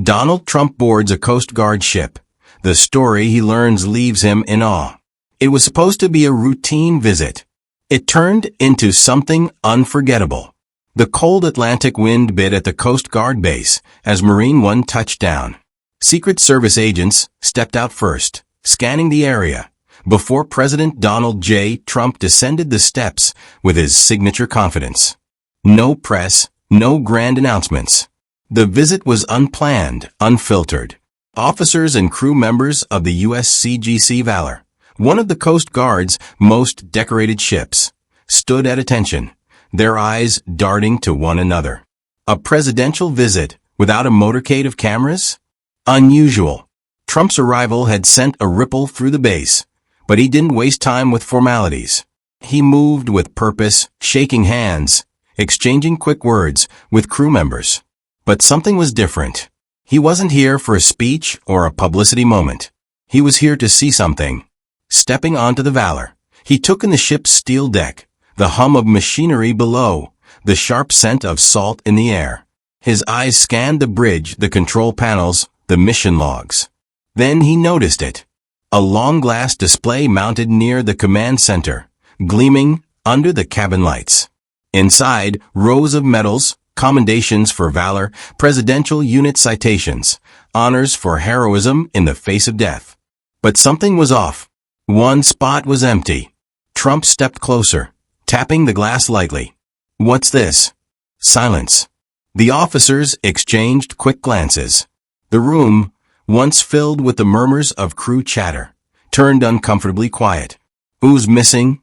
Donald Trump boards a Coast Guard ship. The story he learns leaves him in awe. It was supposed to be a routine visit. It turned into something unforgettable. The cold Atlantic wind bit at the Coast Guard base as Marine One touched down. Secret Service agents stepped out first, scanning the area, before President Donald J. Trump descended the steps with his signature confidence. No press, no grand announcements. The visit was unplanned, unfiltered. Officers and crew members of the USCGC Valor, one of the Coast Guard's most decorated ships, stood at attention, their eyes darting to one another. A presidential visit without a motorcade of cameras? Unusual. Trump's arrival had sent a ripple through the base, but he didn't waste time with formalities. He moved with purpose, shaking hands, exchanging quick words with crew members. But something was different. He wasn't here for a speech or a publicity moment. He was here to see something. Stepping onto the Valor, he took in the ship's steel deck, the hum of machinery below, the sharp scent of salt in the air. His eyes scanned the bridge, the control panels, the mission logs. Then he noticed it. A long glass display mounted near the command center, gleaming under the cabin lights. Inside, rows of medals, commendations for valor, presidential unit citations, honors for heroism in the face of death. But something was off. One spot was empty. Trump stepped closer, tapping the glass lightly. "What's this?" Silence. The officers exchanged quick glances. The room, once filled with the murmurs of crew chatter, turned uncomfortably quiet. "Who's missing?"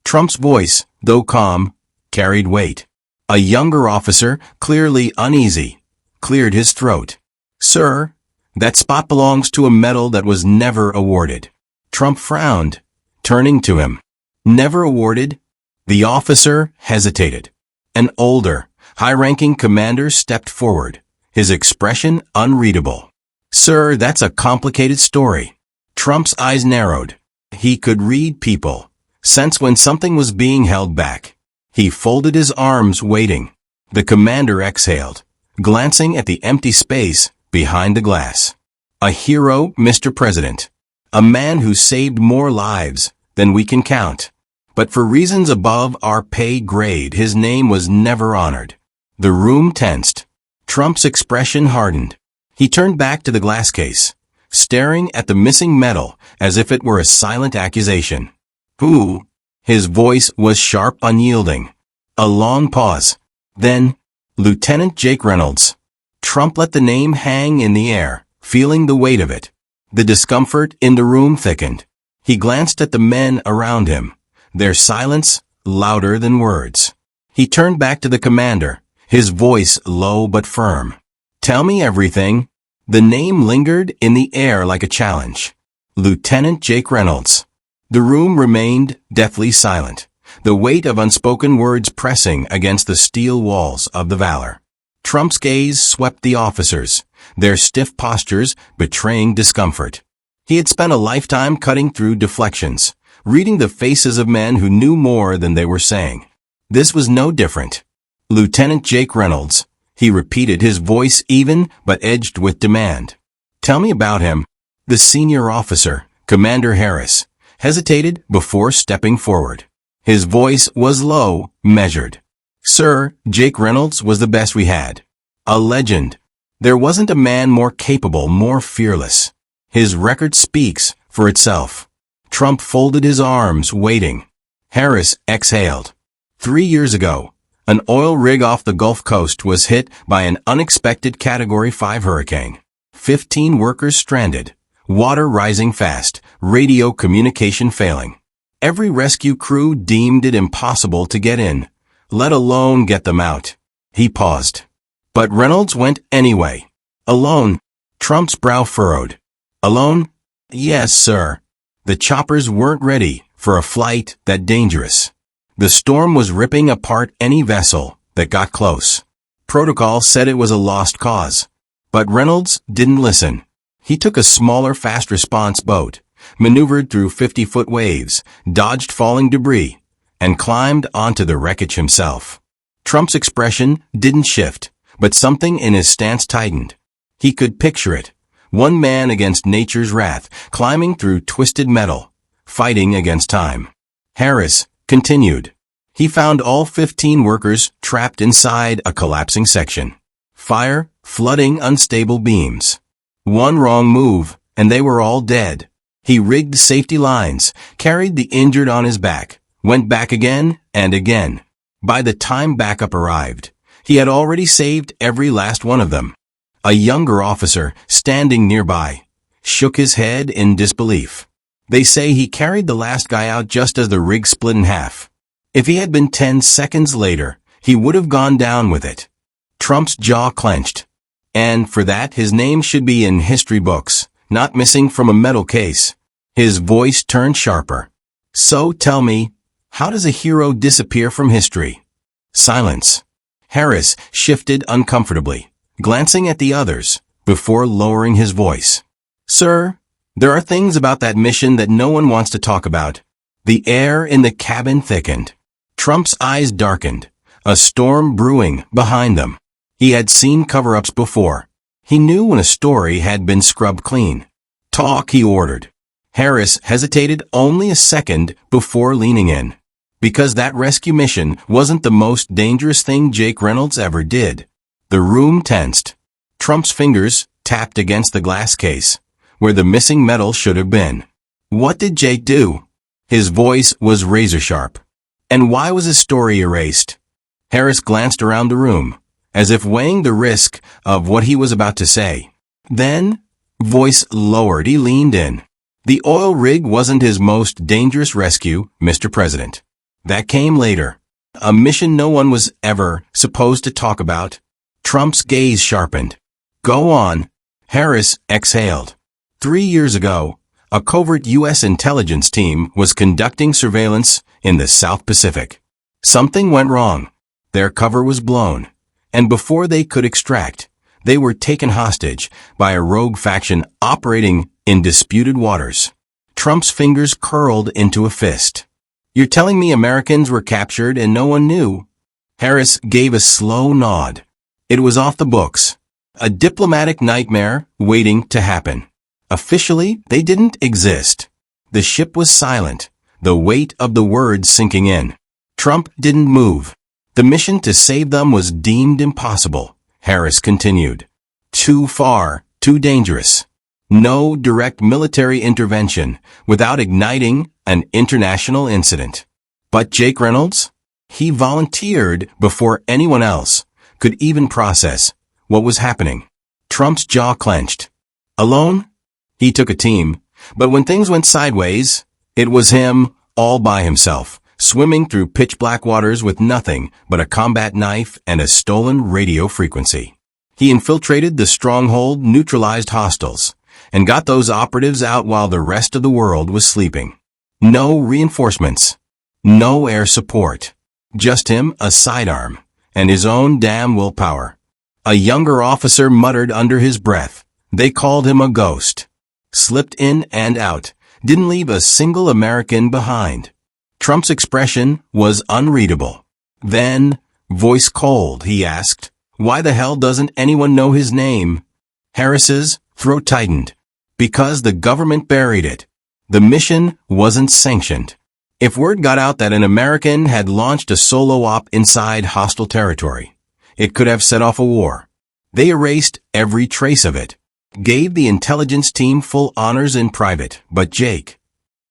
Trump's voice, though calm, carried weight. A younger officer, clearly uneasy, cleared his throat. "Sir, that spot belongs to a medal that was never awarded." Trump frowned, turning to him. "Never awarded?" The officer hesitated. An older, high-ranking commander stepped forward, his expression unreadable. "Sir, that's a complicated story." Trump's eyes narrowed. He could read people, sense when something was being held back. He folded his arms, waiting. The commander exhaled, glancing at the empty space behind the glass. "A hero, Mr. President. A man who saved more lives than we can count. But for reasons above our pay grade, his name was never honored." The room tensed. Trump's expression hardened. He turned back to the glass case, staring at the missing medal as if it were a silent accusation. "Who?" His voice was sharp, unyielding. A long pause. Then, "Lieutenant Jake Reynolds." Trump let the name hang in the air, feeling the weight of it. The discomfort in the room thickened. He glanced at the men around him, their silence louder than words. He turned back to the commander, his voice low but firm. "Tell me everything." The name lingered in the air like a challenge. Lieutenant Jake Reynolds. The room remained deathly silent, the weight of unspoken words pressing against the steel walls of the Valor. Trump's gaze swept the officers, their stiff postures betraying discomfort. He had spent a lifetime cutting through deflections, reading the faces of men who knew more than they were saying. This was no different. "Lieutenant Jake Reynolds," he repeated, his voice even but edged with demand. "Tell me about him." The senior officer, Commander Harris, hesitated before stepping forward. His voice was low, measured. "Sir, Jake Reynolds was the best we had. A legend. There wasn't a man more capable, more fearless. His record speaks for itself." Trump folded his arms, waiting. Harris exhaled. 3 years ago, an oil rig off the Gulf Coast was hit by an unexpected Category 5 hurricane. 15 workers stranded. Water rising fast, radio communication failing. Every rescue crew deemed it impossible to get in, let alone get them out. He paused. But Reynolds went anyway. Alone. Trump's brow furrowed. Alone? Yes, sir. The choppers weren't ready for a flight that dangerous. The storm was ripping apart any vessel that got close. Protocol said it was a lost cause. But Reynolds didn't listen. He took a smaller fast response boat, maneuvered through 50-foot waves, dodged falling debris, and climbed onto the wreckage himself. Trump's expression didn't shift, but something in his stance tightened. He could picture it. One man against nature's wrath, climbing through twisted metal, fighting against time. Harris continued. He found all 15 workers trapped inside a collapsing section. Fire flooding unstable beams. One wrong move, and they were all dead. He rigged safety lines, carried the injured on his back, went back again and again. By the time backup arrived, he had already saved every last one of them. A younger officer, standing nearby, shook his head in disbelief. They say he carried the last guy out just as the rig split in half. If he had been 10 seconds later, he would have gone down with it. Trump's jaw clenched. And for that, his name should be in history books, not missing from a metal case. His voice turned sharper. So tell me, how does a hero disappear from history? Silence. Harris shifted uncomfortably, glancing at the others, before lowering his voice. Sir, there are things about that mission that no one wants to talk about. The air in the cabin thickened. Trump's eyes darkened, a storm brewing behind them. He had seen cover-ups before. He knew when a story had been scrubbed clean. Talk, he ordered. Harris hesitated only a second before leaning in. Because that rescue mission wasn't the most dangerous thing Jake Reynolds ever did. The room tensed. Trump's fingers tapped against the glass case, where the missing metal should have been. What did Jake do? His voice was razor-sharp. And why was his story erased? Harris glanced around the room, as if weighing the risk of what he was about to say. Then, voice lowered, he leaned in. The oil rig wasn't his most dangerous rescue, Mr. President. That came later. A mission no one was ever supposed to talk about. Trump's gaze sharpened. Go on. Harris exhaled. 3 years ago, a covert U.S. intelligence team was conducting surveillance in the South Pacific. Something went wrong. Their cover was blown, and before they could extract, they were taken hostage by a rogue faction operating in disputed waters. Trump's fingers curled into a fist. You're telling me Americans were captured and no one knew? Harris gave a slow nod. It was off the books. A diplomatic nightmare waiting to happen. Officially, they didn't exist. The ship was silent, the weight of the words sinking in. Trump didn't move. The mission to save them was deemed impossible, Harris continued. Too far, too dangerous. No direct military intervention without igniting an international incident. But Jake Reynolds? He volunteered before anyone else could even process what was happening. Trump's jaw clenched. Alone? He took a team, but when things went sideways, it was him, all by himself, swimming through pitch-black waters with nothing but a combat knife and a stolen radio frequency. He infiltrated the stronghold, neutralized hostiles, and got those operatives out while the rest of the world was sleeping. No reinforcements. No air support. Just him, a sidearm, and his own damn willpower. A younger officer muttered under his breath. They called him a ghost. Slipped in and out. Didn't leave a single American behind. Trump's expression was unreadable. Then, voice cold, he asked, why the hell doesn't anyone know his name? Harris's throat tightened. Because the government buried it. The mission wasn't sanctioned. If word got out that an American had launched a solo op inside hostile territory, it could have set off a war. They erased every trace of it. Gave the intelligence team full honors in private, but Jake.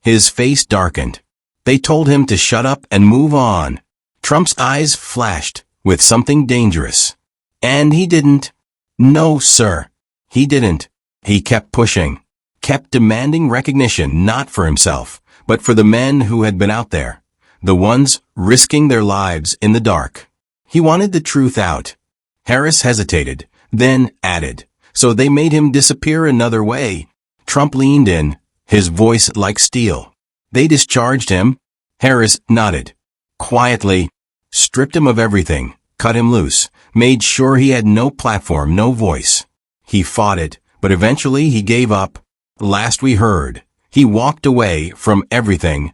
His face darkened. They told him to shut up and move on. Trump's eyes flashed with something dangerous. And he didn't. No, sir. He didn't. He kept pushing. Kept demanding recognition, not for himself, but for the men who had been out there. The ones risking their lives in the dark. He wanted the truth out. Harris hesitated, then added, so they made him disappear another way. Trump leaned in, his voice like steel. They discharged him. Harris nodded. Quietly. Stripped him of everything, cut him loose, made sure he had no platform, no voice. He fought it, but eventually he gave up. Last we heard, he walked away from everything.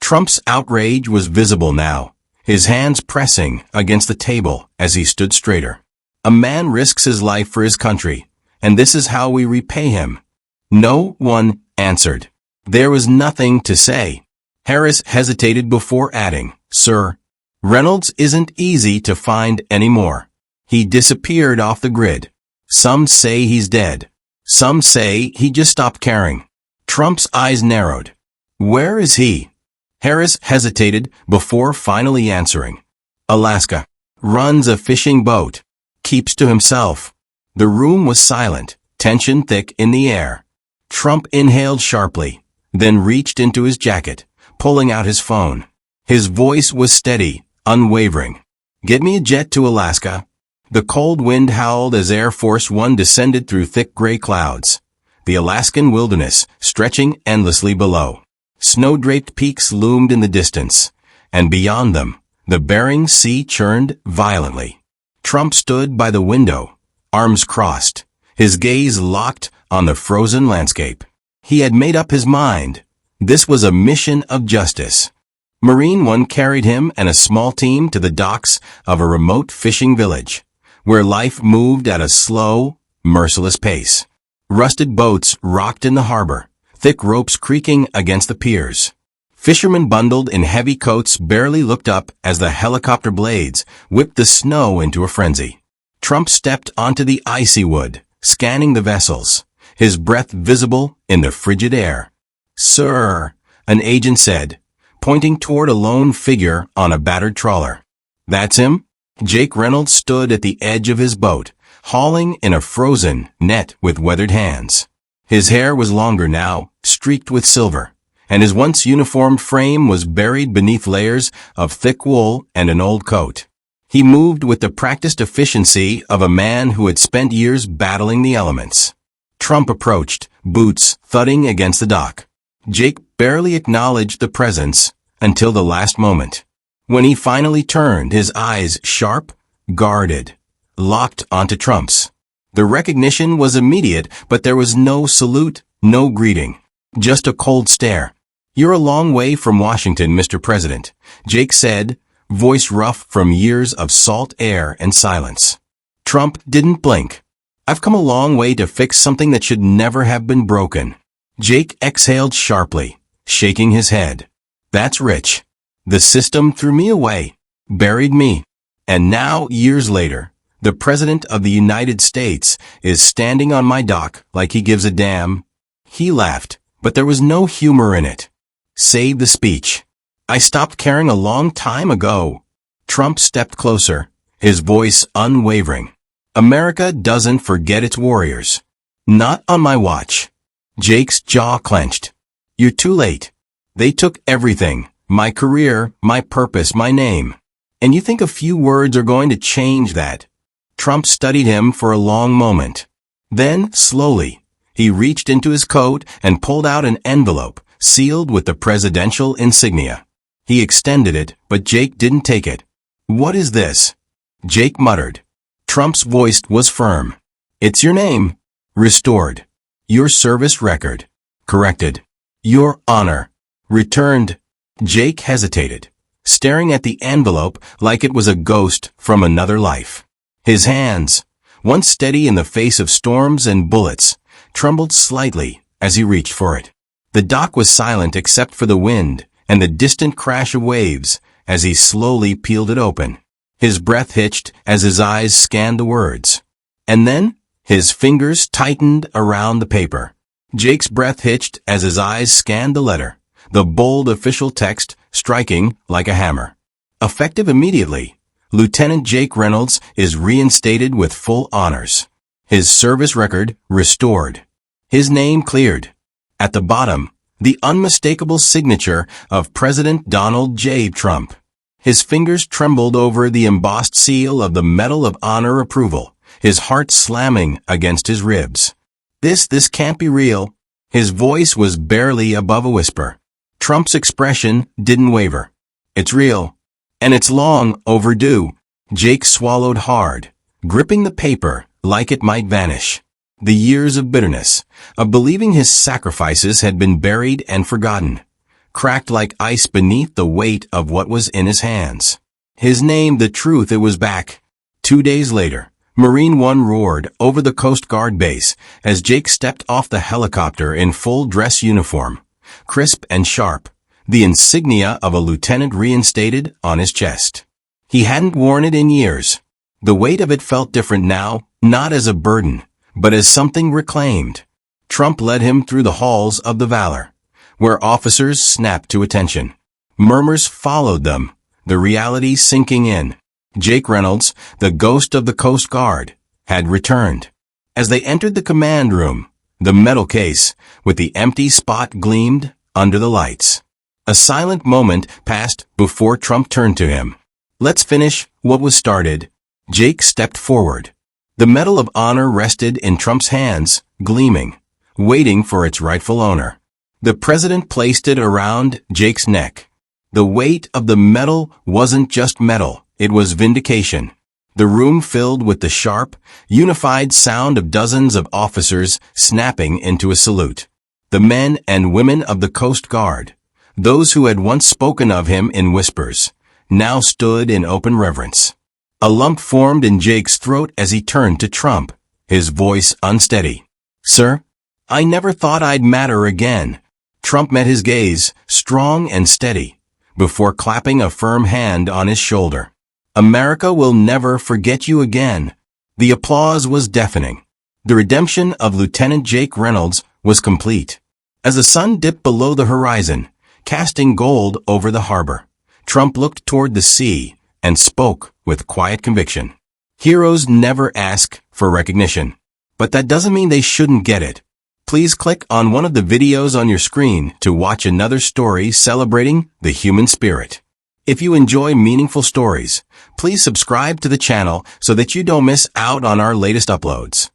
Trump's outrage was visible now, his hands pressing against the table as he stood straighter. A man risks his life for his country, and this is how we repay him." No one answered. There was nothing to say. Harris hesitated before adding, "Sir, Reynolds isn't easy to find anymore. He disappeared off the grid. Some say he's dead. Some say he just stopped caring." Trump's eyes narrowed. "Where is he?" Harris hesitated before finally answering. "Alaska. Runs a fishing boat. Keeps to himself." The room was silent, tension thick in the air. Trump inhaled sharply, then reached into his jacket, pulling out his phone. His voice was steady, unwavering. "Get me a jet to Alaska." The cold wind howled as Air Force One descended through thick gray clouds. The Alaskan wilderness stretching endlessly below. Snow-draped peaks loomed in the distance, and beyond them, the Bering Sea churned violently. Trump stood by the window, arms crossed, his gaze locked on the frozen landscape. He had made up his mind. This was a mission of justice. Marine One carried him and a small team to the docks of a remote fishing village, where life moved at a slow, merciless pace. Rusted boats rocked in the harbor, thick ropes creaking against the piers. Fishermen bundled in heavy coats barely looked up as the helicopter blades whipped the snow into a frenzy. Trump stepped onto the icy wood, scanning the vessels, his breath visible in the frigid air. "Sir," an agent said, pointing toward a lone figure on a battered trawler. "That's him?" Jake Reynolds stood at the edge of his boat, hauling in a frozen net with weathered hands. His hair was longer now, streaked with silver, and his once uniformed frame was buried beneath layers of thick wool and an old coat. He moved with the practiced efficiency of a man who had spent years battling the elements. Trump approached, boots thudding against the dock. Jake barely acknowledged the presence until the last moment. When he finally turned, his eyes sharp, guarded, locked onto Trump's. The recognition was immediate, but there was no salute, no greeting. Just a cold stare. "You're a long way from Washington, Mr. President," Jake said, voice rough from years of salt air and silence. Trump didn't blink. "I've come a long way to fix something that should never have been broken." Jake exhaled sharply, shaking his head. "That's rich. The system threw me away, buried me. And now, years later, the President of the United States is standing on my dock like he gives a damn." He laughed, but there was no humor in it. "Save the speech. I stopped caring a long time ago." Trump stepped closer, his voice unwavering. "America doesn't forget its warriors. Not on my watch." Jake's jaw clenched. "You're too late. They took everything. My career, my purpose, my name. And you think a few words are going to change that?" Trump studied him for a long moment. Then, slowly, he reached into his coat and pulled out an envelope sealed with the presidential insignia. He extended it, but Jake didn't take it. "What is this?" Jake muttered. Trump's voice was firm. "It's your name. Restored. Your service record. Corrected. Your honor. Returned." Jake hesitated, staring at the envelope like it was a ghost from another life. His hands, once steady in the face of storms and bullets, trembled slightly as he reached for it. The dock was silent except for the wind and the distant crash of waves as he slowly peeled it open. His breath hitched as his eyes scanned the words. And then, his fingers tightened around the paper. Jake's breath hitched as his eyes scanned the letter, the bold official text striking like a hammer. Effective immediately, Lieutenant Jake Reynolds is reinstated with full honors. His service record restored. His name cleared. At the bottom, the unmistakable signature of President Donald J. Trump. His fingers trembled over the embossed seal of the Medal of Honor approval, his heart slamming against his ribs. This can't be real." His voice was barely above a whisper. Trump's expression didn't waver. "It's real. And it's long overdue." Jake swallowed hard, gripping the paper like it might vanish. The years of bitterness, of believing his sacrifices had been buried and forgotten, cracked like ice beneath the weight of what was in his hands. His name, the truth, it was back. 2 days later, Marine One roared over the Coast Guard base as Jake stepped off the helicopter in full dress uniform, crisp and sharp, the insignia of a lieutenant reinstated on his chest. He hadn't worn it in years. The weight of it felt different now, not as a burden, but as something reclaimed. Trump led him through the halls of the Valor, where officers snapped to attention. Murmurs followed them, the reality sinking in. Jake Reynolds, the ghost of the Coast Guard, had returned. As they entered the command room, the metal case with the empty spot gleamed under the lights. A silent moment passed before Trump turned to him. "Let's finish what was started." Jake stepped forward. The Medal of Honor rested in Trump's hands, gleaming, waiting for its rightful owner. The president placed it around Jake's neck. The weight of the medal wasn't just metal, it was vindication. The room filled with the sharp, unified sound of dozens of officers snapping into a salute. The men and women of the Coast Guard, those who had once spoken of him in whispers, now stood in open reverence. A lump formed in Jake's throat as he turned to Trump, his voice unsteady. "Sir, I never thought I'd matter again." Trump met his gaze, strong and steady, before clapping a firm hand on his shoulder. "America will never forget you again." The applause was deafening. The redemption of Lieutenant Jake Reynolds was complete. As the sun dipped below the horizon, casting gold over the harbor, Trump looked toward the sea and spoke with quiet conviction. "Heroes never ask for recognition, but that doesn't mean they shouldn't get it." Please click on one of the videos on your screen to watch another story celebrating the human spirit. If you enjoy meaningful stories, please subscribe to the channel so that you don't miss out on our latest uploads.